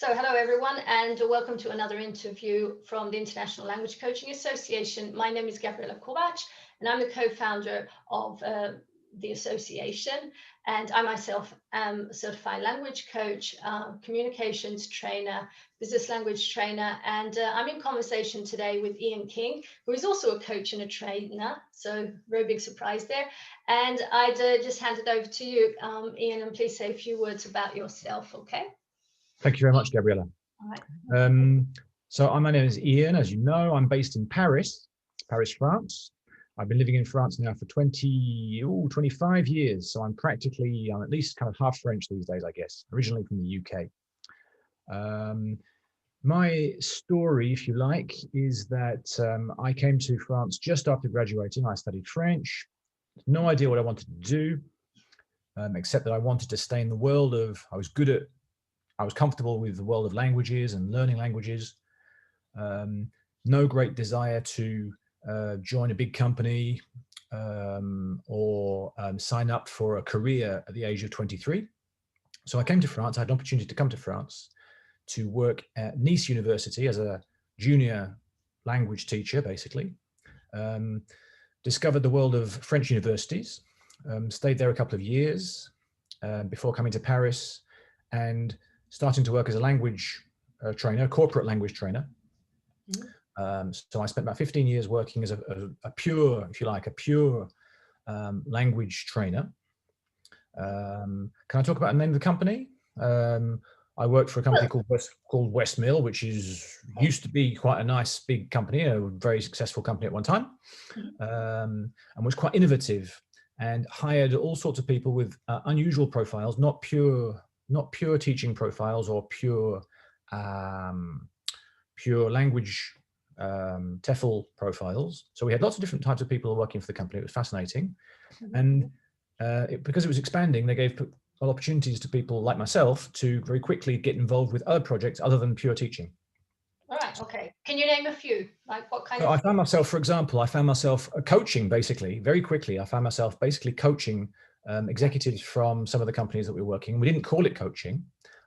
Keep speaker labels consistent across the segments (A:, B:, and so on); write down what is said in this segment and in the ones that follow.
A: So hello everyone, and welcome to another interview from the International Language Coaching Association. My name is Gabriela Kovac, and I'm the co-founder of the association. And I myself am a certified language coach, communications trainer, business language trainer, and I'm in conversation today with Ian King, who is also a coach and a trainer. So very big surprise there. And I'd just hand it over to you, Ian, and please say a few words about yourself, okay?
B: Thank you very much, Gabriela.
A: All right.
B: So my name is Ian. As you know, I'm based in Paris, France. I've been living in France now for 25 years. So I'm at least kind of half French these days, I guess, originally from the UK. My story, if you like, is that I came to France just after graduating. I studied French, no idea what I wanted to do, except that I wanted to stay in the world of, I was comfortable with the world of languages and learning languages. No great desire to join a big company or sign up for a career at the age of 23. So I came to France. I had an opportunity to come to France to work at Nice University as a junior language teacher, basically. Discovered the world of French universities, stayed there a couple of years before coming to Paris and starting to work as a language trainer, corporate language trainer. So I spent about 15 years working as a pure, if you like, language trainer. Can I talk about the name of the company? I worked for a company called Westmill, which used to be quite a nice big company, a very successful company at one time, and was quite innovative and hired all sorts of people with unusual profiles, not pure teaching profiles or pure language TEFL profiles. So we had lots of different types of people working for the company. It was fascinating. And because it was expanding, they gave opportunities to people like myself to very quickly get involved with other projects other than pure teaching.
A: All right, okay. Can you name a few? Like what kind of?
B: I found myself, for example, coaching basically, very quickly. I found myself basically coaching executives from some of the companies that we were working. We didn't call it coaching,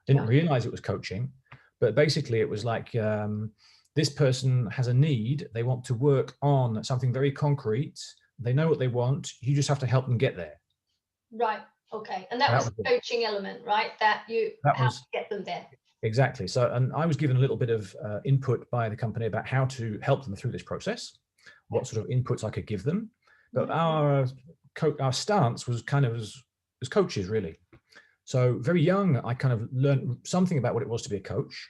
B: didn't realize it was coaching, but basically it was like, this person has a need, they want to work on something very concrete, they know what they want, you just have to help them get there.
A: Right, okay. And that was the coaching element, right? That you have to get them there.
B: Exactly. So, and I was given a little bit of input by the company about how to help them through this process, what sort of inputs I could give them. But our stance was kind of as coaches, really. So very young, I kind of learned something about what it was to be a coach.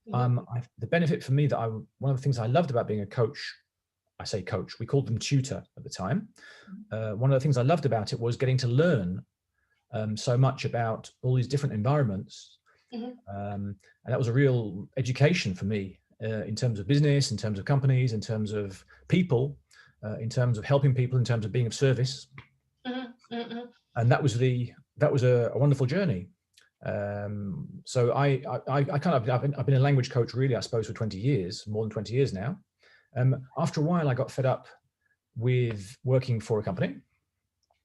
B: The benefit for me one of the things I loved about being a coach, I say coach, we called them tutor at the time. One of the things I loved about it was getting to learn so much about all these different environments. And that was a real education for me in terms of business, in terms of companies, in terms of people, in terms of helping people, in terms of being of service. And that was a wonderful journey. So I've been a language coach really, I suppose, for 20 years, more than 20 years now. After a while, I got fed up with working for a company,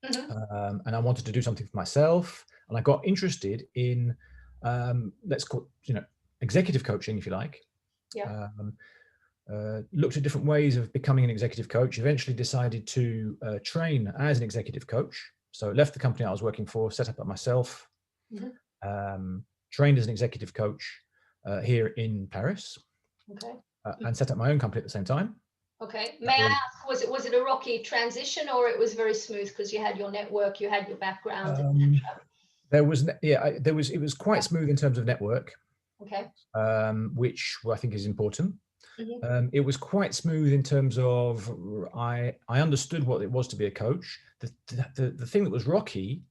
B: and I wanted to do something for myself. And I got interested in, let's call it, executive coaching, if you like. Looked at different ways of becoming an executive coach, eventually decided to train as an executive coach. So left the company I was working for, set up myself, trained as an executive coach here in Paris, and set up my own company at the same time.
A: Okay. May I ask, was it a rocky transition, or it was very smooth because you had your network, you had your background, etc.?
B: It was quite smooth in terms of network, which I think is important. It was quite smooth in terms of I understood what it was to be a coach. The thing that was rocky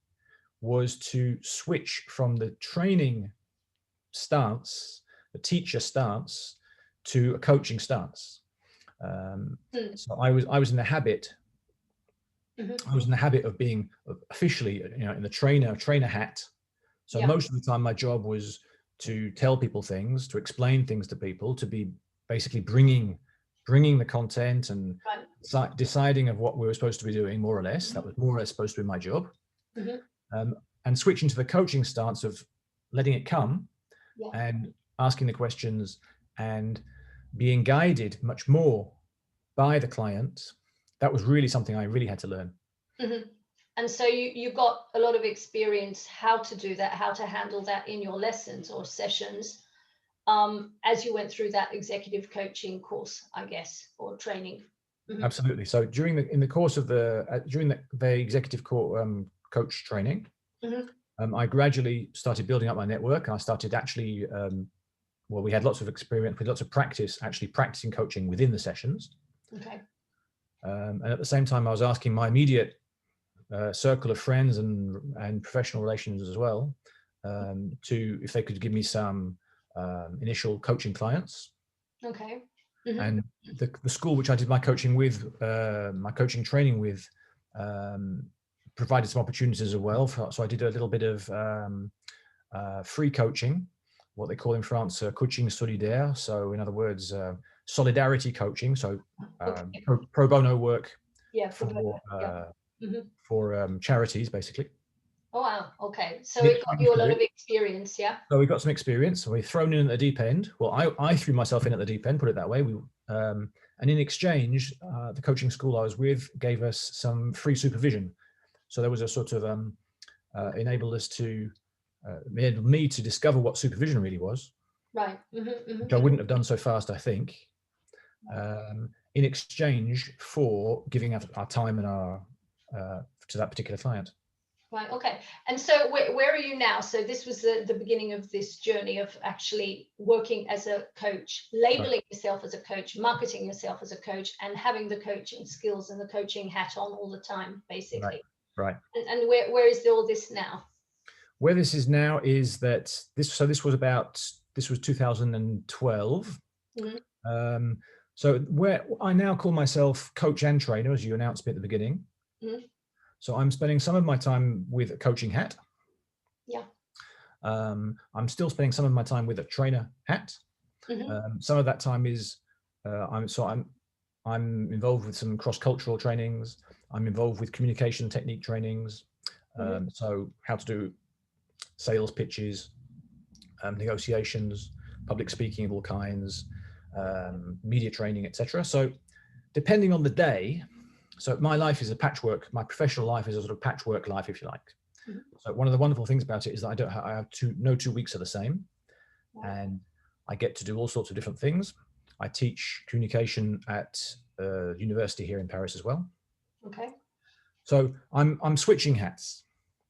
B: was to switch from the training stance, the teacher stance, to a coaching stance. So I was in the habit. I was in the habit of being officially, in the trainer hat. So most of the time, my job was to tell people things, to explain things to people, to be basically bringing the content and deciding of what we were supposed to be doing, more or less. That was more or less supposed to be my job. And switching to the coaching stance of letting it come and asking the questions and being guided much more by the client, that was really something I really had to learn.
A: Mm-hmm. And so you got a lot of experience how to do that, how to handle that in your lessons or sessions, as you went through that executive coaching course, I guess, or training. Mm-hmm.
B: Absolutely. So in the course of during the executive coach training,
A: Mm-hmm.
B: I gradually started building up my network. I started actually, we had lots of experience with lots of practice, actually practicing coaching within the sessions.
A: Okay.
B: And at the same time, I was asking my immediate circle of friends and professional relations as well, if they could give me some initial coaching clients.
A: Okay. Mm-hmm.
B: And the school which I did my coaching with, my coaching training with, provided some opportunities as well. So I did a little bit of free coaching, what they call in France coaching solidaire. So in other words, solidarity coaching. So
A: Okay.
B: pro bono work
A: Mm-hmm.
B: for charities, basically.
A: Oh, wow. Okay. So it got you a lot of experience, yeah?
B: So we got some experience. So we thrown in at the deep end. Well, I threw myself in at the deep end, put it that way. And in exchange, the coaching school I was with gave us some free supervision. So there was a sort of enabled me to discover what supervision really was.
A: Right. Mm-hmm, mm-hmm.
B: Which I wouldn't have done so fast, I think, in exchange for giving our time and our to that particular client.
A: Right. Okay. And so where are you now? So this was the beginning of this journey of actually working as a coach, labeling yourself as a coach, marketing yourself as a coach, and having the coaching skills and the coaching hat on all the time, basically.
B: Right.
A: And where is all this now?
B: Where this is now is that this was 2012.
A: Mm-hmm.
B: So where I now call myself coach and trainer, as you announced me at the beginning.
A: Mm-hmm.
B: So I'm spending some of my time with a coaching hat.
A: Yeah.
B: I'm still spending some of my time with a trainer hat.
A: Mm-hmm.
B: Some of that time is I'm involved with some cross-cultural trainings. I'm involved with communication technique trainings. So how to do sales pitches, negotiations, public speaking of all kinds, media training, etc. So depending on the day, so my life is a patchwork. My professional life is a sort of patchwork life, if you like.
A: Mm-hmm.
B: So one of the wonderful things about it is that I have no 2 weeks are the same, and I get to do all sorts of different things. I teach communication at a university here in Paris as well.
A: Okay.
B: So I'm switching hats.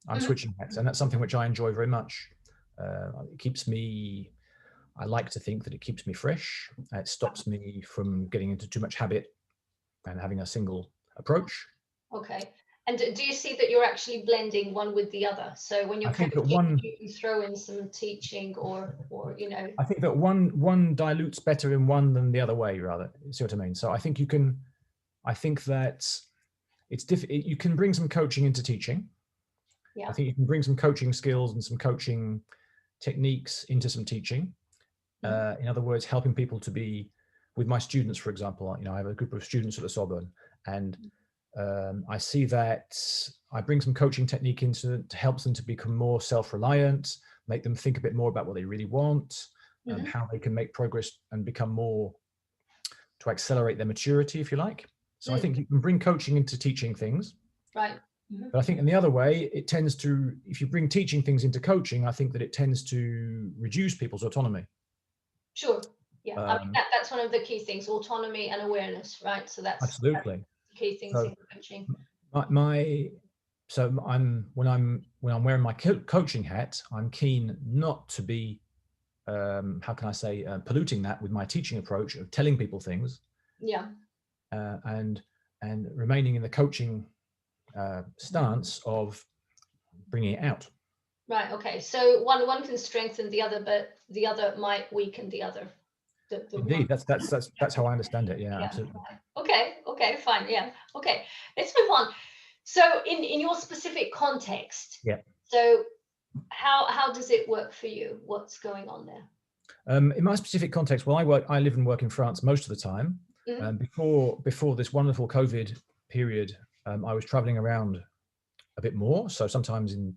B: I'm switching hats, and that's something which I enjoy very much. It keeps me. I like to think that it keeps me fresh. It stops me from getting into too much habit and having a single approach.
A: Okay. And do you see that you're actually blending one with the other? So when you're coaching, you throw in some teaching or
B: I think that one dilutes better in one than the other way, rather. See what I mean? So I think that it's difficult. You can bring some coaching into teaching.
A: Yeah.
B: I think you can bring some coaching skills and some coaching techniques into some teaching. In other words, helping people to be, with my students, for example, I have a group of students at the Sorbonne, and I see that I bring some coaching technique into to help them to become more self-reliant, make them think a bit more about what they really want, and how they can make progress and become more, to accelerate their maturity, if you like. So I think you can bring coaching into teaching things.
A: Right.
B: But I think in the other way, it tends to, if you bring teaching things into coaching, I think that it tends to reduce people's autonomy.
A: Sure. Yeah. I mean, that's one of the key things, autonomy and awareness, right? So that's
B: absolutely
A: the key things in coaching.
B: So when I'm wearing my coaching hat, I'm keen not to be, how can I say, polluting that with my teaching approach of telling people things.
A: Yeah.
B: And remaining in the coaching stance of bringing it out.
A: Right. Okay. So one can strengthen the other, but the other might weaken the other.
B: Indeed, that's how I understand it. Yeah, absolutely.
A: Right. Okay. Fine. Yeah. Okay. Let's move on. So in your specific context.
B: Yeah.
A: So how does it work for you? What's going on there?
B: In my specific context, well, I live and work in France most of the time. Before this wonderful COVID period, I was traveling around a bit more. So sometimes in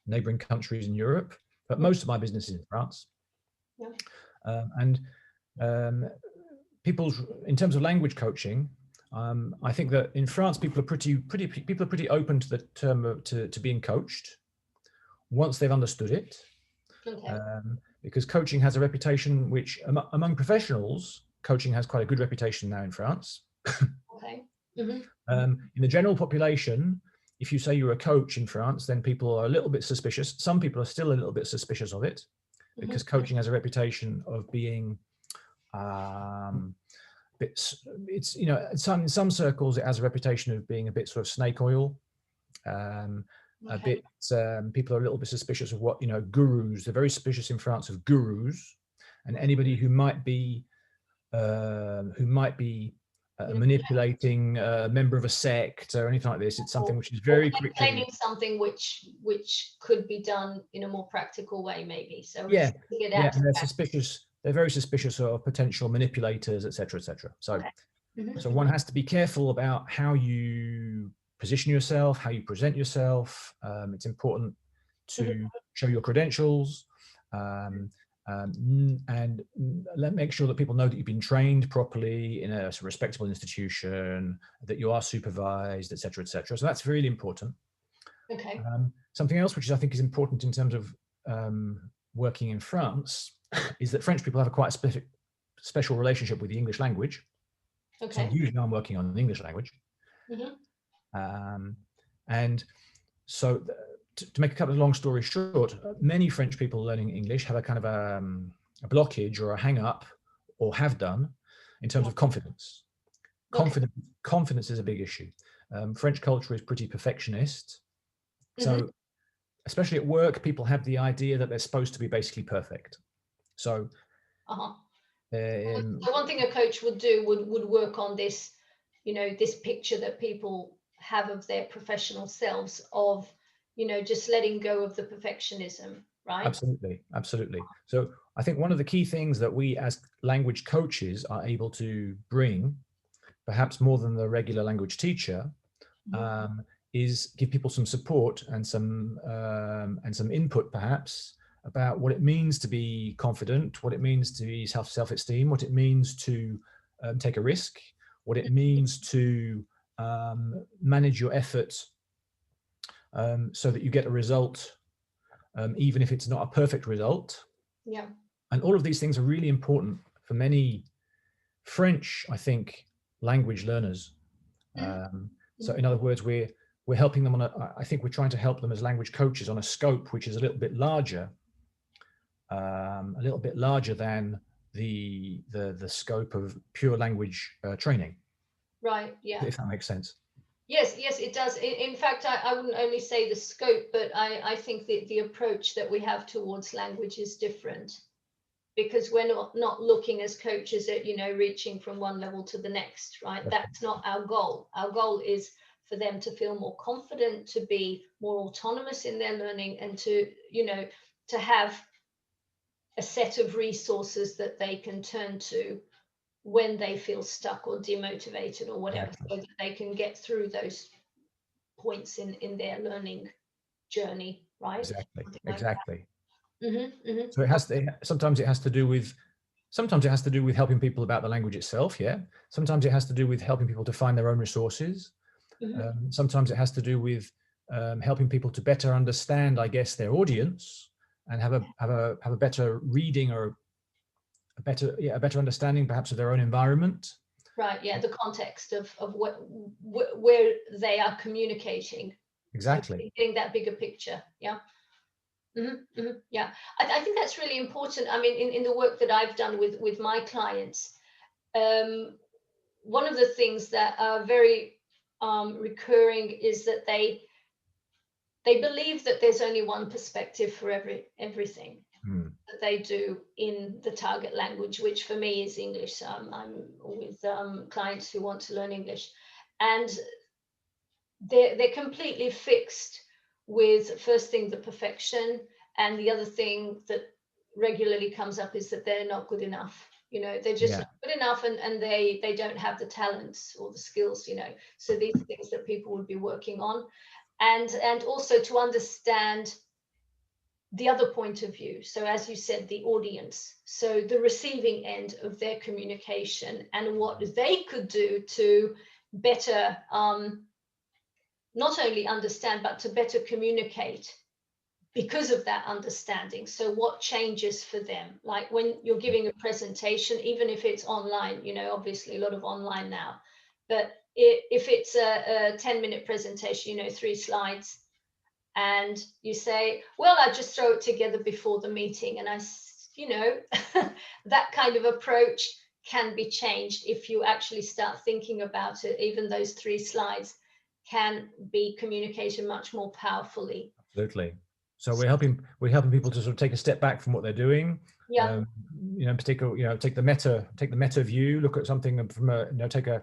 B: neighboring countries in Europe, but most of my business is in France.
A: Yeah.
B: And people's, in terms of language coaching, I think that in France people are pretty open to the term to being coached once they've understood it.
A: Okay.
B: Because coaching has a reputation which among professionals, coaching has quite a good reputation now in France.
A: Okay. Mm-hmm.
B: In the general population, if you say you're a coach in France, then people are a little bit suspicious. Some people are still a little bit suspicious of it, because coaching has a reputation of being it's, you know, in some circles it has a reputation of being a bit sort of snake oil, a bit people are a little bit suspicious of what, you know, gurus. They're very suspicious in France of gurus and anybody who might be manipulating a member of a sect or anything like this. It's something which is very quickly
A: explaining something which could be done in a more practical way, maybe. So
B: yeah,
A: and
B: they're suspicious. They're very suspicious of potential manipulators, etc., etc. So, so one has to be careful about how you position yourself, how you present yourself. It's important to show your credentials. And make sure that people know that you've been trained properly in a respectable institution, that you are supervised, etc., etc. So that's really important.
A: Okay.
B: Something else which I think is important in terms of working in France is that French people have a quite special relationship with the English language.
A: Okay.
B: So usually I'm working on the English language. And so to make a couple of long stories short, many French people learning English have a kind of a blockage or a hang up, or have done, in terms of confidence. Confidence is a big issue. French culture is pretty perfectionist. So especially at work, people have the idea that they're supposed to be basically perfect. So
A: so one thing a coach would do would work on this, you know, this picture that people have of their professional selves, of, you know, just letting go of the perfectionism, right?
B: Absolutely, absolutely. So I think one of the key things that we as language coaches are able to bring, perhaps more than the regular language teacher, is give people some support and some input, perhaps, about what it means to be confident, what it means to be self-esteem, what it means to take a risk, what it means to manage your efforts so that you get a result, even if it's not a perfect result.
A: Yeah.
B: And all of these things are really important for many French, I think, language learners. So in other words, we're helping them on I think we're trying to help them as language coaches on a scope which is a little bit larger than the scope of pure language training.
A: Right. Yeah.
B: If that makes sense.
A: Yes, it does. In fact, I wouldn't only say the scope, but I think that the approach that we have towards language is different, because we're not looking as coaches at, you know, reaching from one level to the next, right? That's not our goal. Our goal is for them to feel more confident, to be more autonomous in their learning, and to, you know, to have a set of resources that they can turn to when they feel stuck or demotivated or whatever, so that they can get through those points in their learning journey, right?
B: Exactly. So it has to, sometimes it has to do with helping people about the language itself. Yeah. Sometimes it has to do with helping people to find their own resources. Sometimes it has to do with helping people to better understand, I guess, their audience, and have a better reading, or a better understanding perhaps of their own environment.
A: Right. Yeah. The context of where they are communicating.
B: Exactly.
A: So getting that bigger picture. Yeah. Yeah. I think that's really important. I mean, in the work that I've done with my clients, one of the things that are very recurring is that they believe that there's only one perspective for everything that they do in the target language, which for me is English. I'm with clients who want to learn English, and they're completely fixed with, first thing, the perfection, and the other thing that regularly comes up is that they're not good enough. You know, they're just not good enough, and they don't have the talents or the skills, you know. So these are things that people would be working on, and also to understand the other point of view. So as you said, the audience, so the receiving end of their communication, and what they could do to better not only understand, but to better communicate because of that understanding. So what changes for them? Like when you're giving a presentation, even if it's online, you know, obviously a lot of online now, but if it's a 10-minute presentation, you know, 3 slides, and you say, well, I just throw it together before the meeting, and you know, that kind of approach can be changed if you actually start thinking about it. Even those 3 slides can be communicated much more powerfully.
B: Absolutely. So we're helping people to sort of take a step back from what they're doing.
A: Yeah.
B: You know, in particular, you know, take the meta view, look at something from a, you know, take a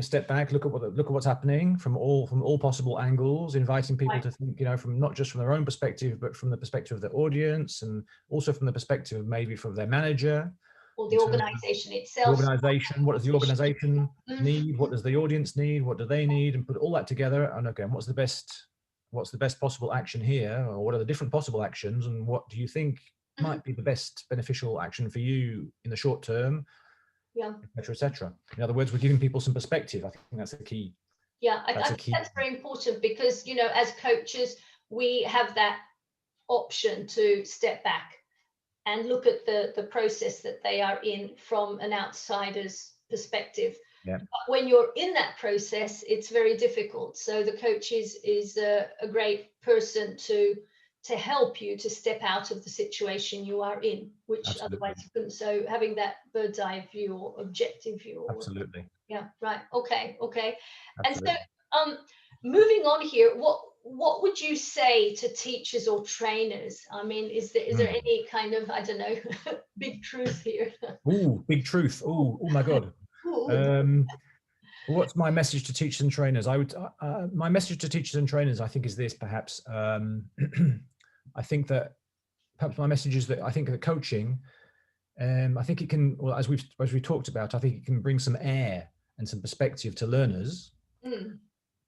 B: step back, look at what's happening from all possible angles, inviting people to think, you know, from not just from their own perspective, but from the perspective of the audience, and also from the perspective maybe from their manager,
A: or the organization itself.
B: The organization, what does the organization need? What does the audience need? What do they need? And put all that together. And again, what's the best possible action here? Or what are the different possible actions? And what do you think might be the best beneficial action for you in the short term?
A: Yeah.
B: Et cetera, et cetera. In other words, we're giving people some perspective. I think that's a key.
A: Yeah, I think that's very important, because, you know, as coaches, we have that option to step back and look at the process that they are in from an outsider's perspective.
B: Yeah.
A: But when you're in that process, it's very difficult. So the coach is a great person to help you to step out of the situation you are in, which
B: Absolutely.
A: otherwise you couldn't. So having that bird's eye view or objective view. Or
B: absolutely.
A: Yeah, right. Okay.
B: Absolutely.
A: And so moving on here, what would you say to teachers or trainers? I mean, is there any kind of, I don't know, big truth here?
B: Ooh, big truth. Oh my God. What's my message to teachers and trainers? My message to teachers and trainers, I think, is this, perhaps. I think that perhaps my message is that I think that coaching, I think it can, well, as we talked about, I think it can bring some air and some perspective to learners.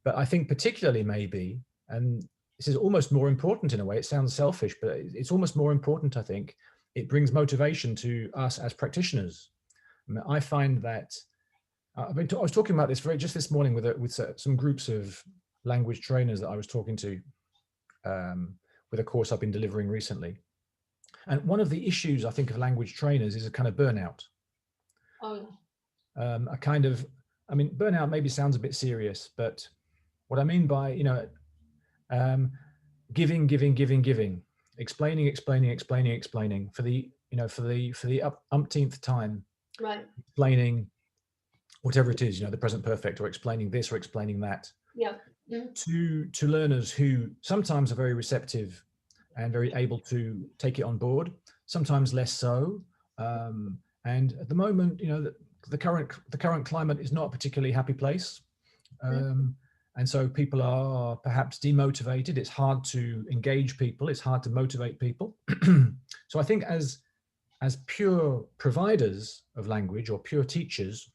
B: But I think particularly maybe, and this is almost more important in a way, it sounds selfish, but it's almost more important, I think, it brings motivation to us as practitioners. I mean, I find that, I was talking about this just this morning with some groups of language trainers that I was talking to with a course I've been delivering recently. And one of the issues, I think, of language trainers is a kind of burnout. A kind of, I mean, burnout maybe sounds a bit serious, but what I mean by, you know, giving, explaining for the, you know, for the umpteenth time,
A: right,
B: explaining whatever it is, you know, the present perfect, or explaining this or explaining that.
A: Yeah.
B: To learners who sometimes are very receptive and very able to take it on board, sometimes less so. And at the moment, you know, the current climate is not a particularly happy place. And so people are perhaps demotivated. It's hard to engage people. It's hard to motivate people. So I think as pure providers of language, or pure teachers,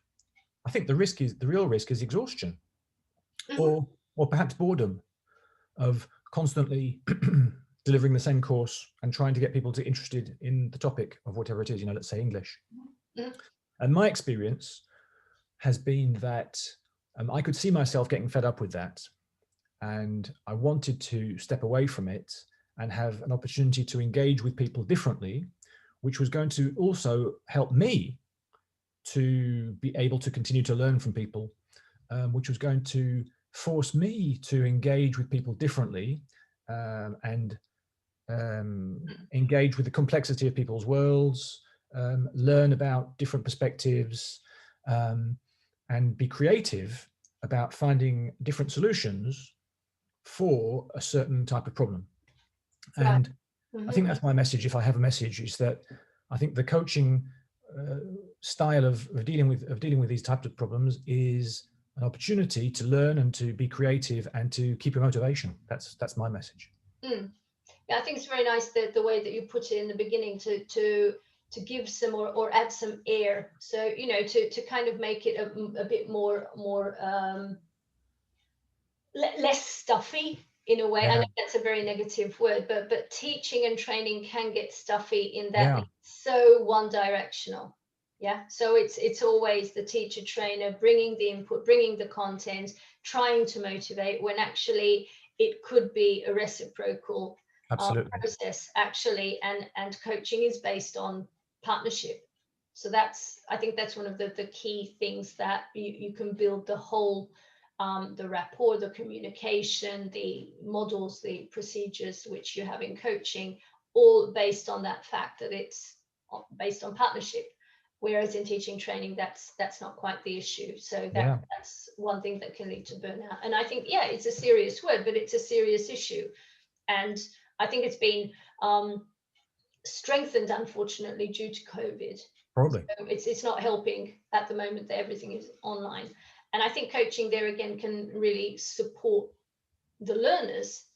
B: I think the real risk is exhaustion, or perhaps boredom of constantly delivering the same course and trying to get people to interested in the topic of whatever it is, you know, let's say English. And my experience has been that I could see myself getting fed up with that, and I wanted to step away from it and have an opportunity to engage with people differently, which was going to also help me to be able to continue to learn from people, which was going to force me to engage with people differently, and engage with the complexity of people's worlds, learn about different perspectives, and be creative about finding different solutions for a certain type of problem. And I think that's my message, if I have a message, is that I think the coaching style of dealing with these types of problems is an opportunity to learn and to be creative and to keep your motivation. That's my message.
A: Yeah, I think it's very nice the way that you put it in the beginning, to give some or add some air. So, you know, to kind of make it a bit more less stuffy, in a way. I
B: Yeah.
A: know that's a very negative word, but teaching and training can get stuffy in that
B: Yeah.
A: it's so one directional. Yeah. So it's always the teacher trainer bringing the input, bringing the content, trying to motivate, when actually it could be a reciprocal
B: Absolutely.
A: process actually, and coaching is based on partnership. So I think that's one of the key things that you can build the whole, the rapport, the communication, the models, the procedures which you have in coaching, all based on that fact that it's based on partnership. Whereas in teaching training, that's not quite the issue. So
B: Yeah.
A: that's one thing that can lead to burnout. And I think, yeah, it's a serious word, but it's a serious issue. And I think it's been strengthened, unfortunately, due to COVID.
B: Probably.
A: So it's not helping at the moment that everything is online. And I think coaching there again can really support the learners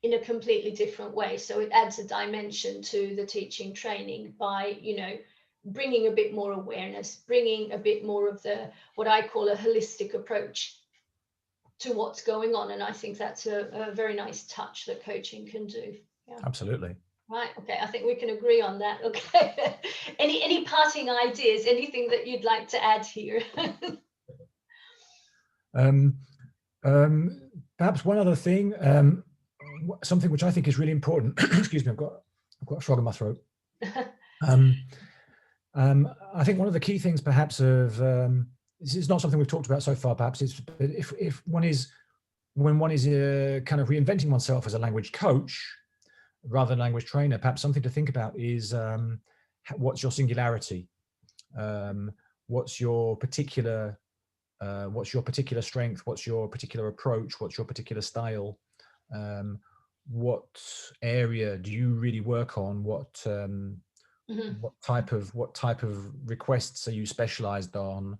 A: in a completely different way. So it adds a dimension to the teaching training by, bringing a bit more awareness, bringing a bit more of the, what I call a holistic approach to what's going on. And I think that's a very nice touch that coaching can do. Yeah.
B: Absolutely.
A: Right. Okay. I think we can agree on that. Okay. Any parting ideas? Anything that you'd like to add here?
B: Perhaps one other thing, something which I think is really important. Excuse me, I've got a frog in my throat. I think one of the key things, perhaps, of this is not something we've talked about so far. Perhaps is if one is, when one is kind of reinventing oneself as a language coach rather than language trainer, perhaps something to think about is what's your singularity, what's your particular strength, what's your particular approach, what's your particular style, what area do you really work on, what type of requests are you specialized on,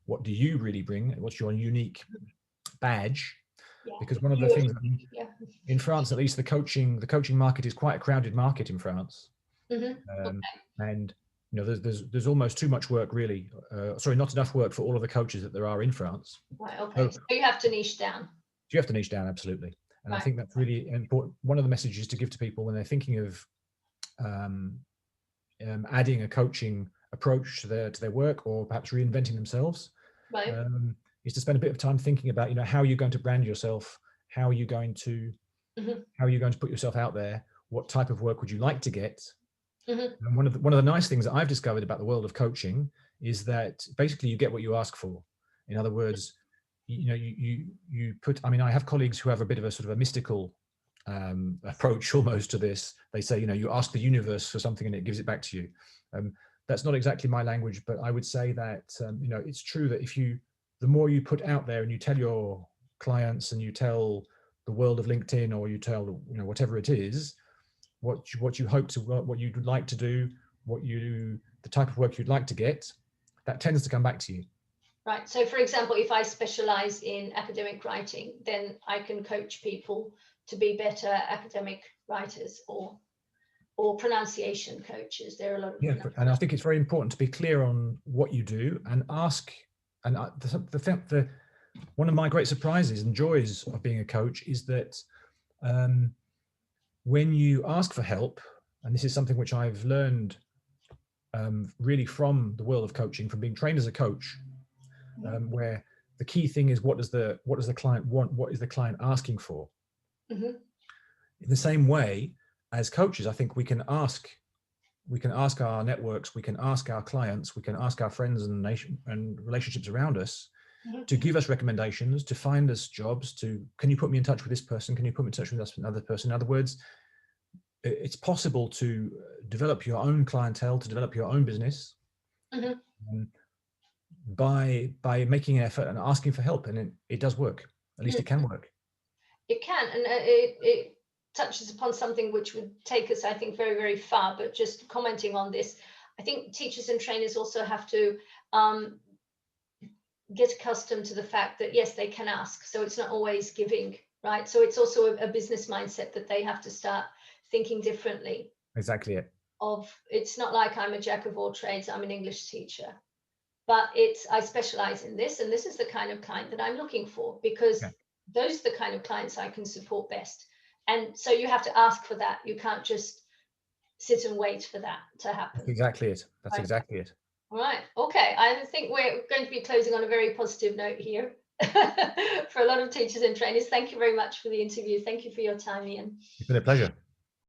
B: what do you really bring, what's your unique badge.
A: Yeah.
B: Because one of the things in France, at least, the coaching market is quite a crowded market in France.
A: Okay.
B: And there's almost too much work, really. Not enough work for all of the coaches that there are in France.
A: Right. Okay. So you have to niche down.
B: You have to niche down, absolutely. And I think that's really important. One of the messages to give to people when they're thinking of adding a coaching approach to their work, or perhaps reinventing themselves, is to spend a bit of time thinking about, how you're going to brand yourself, how are you going to put yourself out there, what type of work would you like to get. And one of the nice things that I've discovered about the world of coaching is that basically you get what you ask for. In other words, you put, I have colleagues who have a bit of a sort of a mystical approach almost to this. They say, you ask the universe for something and it gives it back to you. That's not exactly my language, but I would say that, it's true that the more you put out there and you tell your clients and you tell the world of LinkedIn, or you tell, whatever it is, what you hope to, what you'd like to do, the type of work you'd like to get, that tends to come back to you.
A: Right. So, for example, if I specialize in academic writing, then I can coach people to be better academic writers or pronunciation coaches. There are a lot of
B: and I think it's very important to be clear on what you do and ask. And one of my great surprises and joys of being a coach is that when you ask for help, and this is something which I've learned really from the world of coaching, from being trained as a coach, where the key thing is, what does the client want? What is the client asking for? In the same way, as coaches, I think we can ask our networks, we can ask our clients, we can ask our friends and relationships around us to give us recommendations, to find us jobs, can you put me in touch with this person? Can you put me in touch with another person? In other words, it's possible to develop your own clientele, to develop your own business by making an effort and asking for help. And it does work. At least it can work.
A: It can. And it touches upon something which would take us, I think, very, very far. But just commenting on this, I think teachers and trainers also have to get accustomed to the fact that, yes, they can ask. So it's not always giving, right? So it's also a business mindset that they have to start thinking differently.
B: Exactly it.
A: It's not like I'm a jack of all trades, I'm an English teacher, but I specialize in this, and this is the kind of client that I'm looking for, because those are the kind of clients I can support best. And so you have to ask for that. You can't just sit and wait for that to happen.
B: That's exactly it. That's
A: Right.
B: exactly it.
A: All right. Okay. I think we're going to be closing on a very positive note here for a lot of teachers and trainers. Thank you very much for the interview. Thank you for your time, Ian.
B: It's been a pleasure.